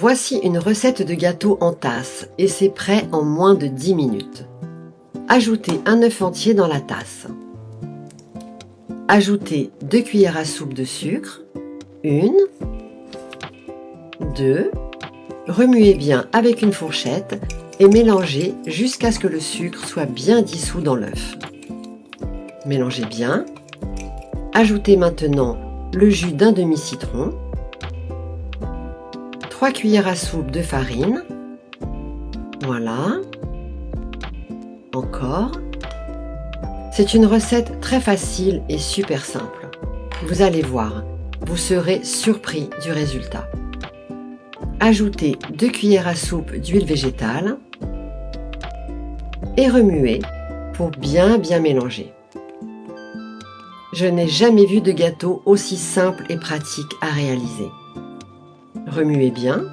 Voici une recette de gâteau en tasse et c'est prêt en moins de 10 minutes. Ajoutez un œuf entier dans la tasse. Ajoutez 2 cuillères à soupe de sucre, 1, 2, remuez bien avec une fourchette et mélangez jusqu'à ce que le sucre soit bien dissous dans l'œuf. Mélangez bien. Ajoutez maintenant le jus d'un demi-citron, 3 cuillères à soupe de farine, voilà, encore. C'est une recette très facile et super simple. Vous allez voir, vous serez surpris du résultat. Ajoutez 2 cuillères à soupe d'huile végétale et remuez pour bien mélanger. Je n'ai jamais vu de gâteau aussi simple et pratique à réaliser. Remuez bien.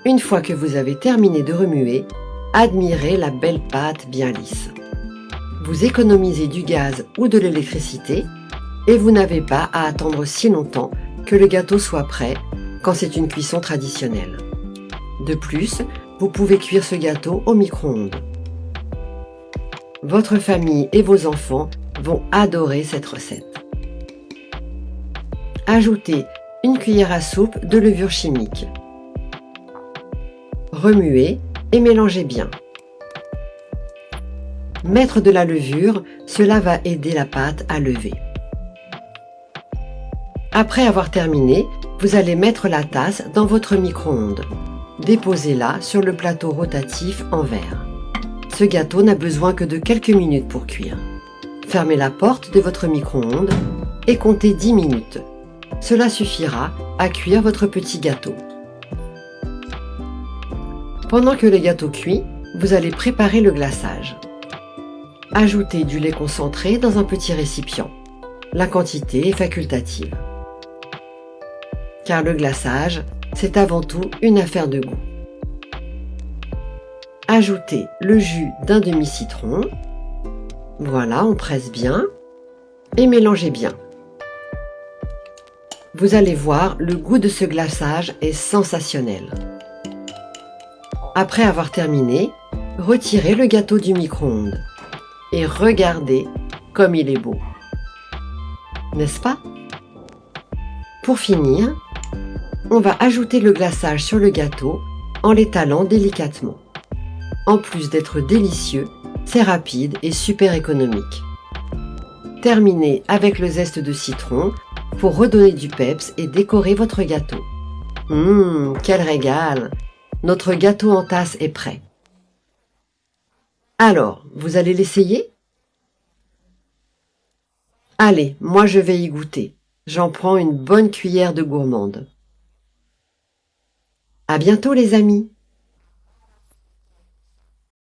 Une fois que vous avez terminé de remuer, admirez la belle pâte bien lisse. Vous économisez du gaz ou de l'électricité et vous n'avez pas à attendre si longtemps que le gâteau soit prêt quand c'est une cuisson traditionnelle. De plus, vous pouvez cuire ce gâteau au micro-ondes. Votre famille et vos enfants vont adorer cette recette. Ajoutez 1 cuillère à soupe de levure chimique. Remuez et mélangez bien. Mettre de la levure, cela va aider la pâte à lever. Après avoir terminé, vous allez mettre la tasse dans votre micro-ondes. Déposez-la sur le plateau rotatif en verre. Ce gâteau n'a besoin que de quelques minutes pour cuire. Fermez la porte de votre micro-ondes et comptez 10 minutes. Cela suffira à cuire votre petit gâteau. Pendant que le gâteau cuit, vous allez préparer le glaçage. Ajoutez du lait concentré dans un petit récipient. La quantité est facultative. Car le glaçage, c'est avant tout une affaire de goût. Ajoutez le jus d'un demi-citron. Voilà, on presse bien et mélangez bien. Vous allez voir, le goût de ce glaçage est sensationnel. Après avoir terminé, retirez le gâteau du micro-ondes et regardez comme il est beau. N'est-ce pas? Pour finir, on va ajouter le glaçage sur le gâteau en l'étalant délicatement. En plus d'être délicieux, c'est rapide et super économique. Terminez avec le zeste de citron pour redonner du peps et décorer votre gâteau. Quel régal! Notre gâteau en tasse est prêt. Alors, vous allez l'essayer? Allez, moi je vais y goûter. J'en prends une bonne cuillère de gourmande. À bientôt les amis!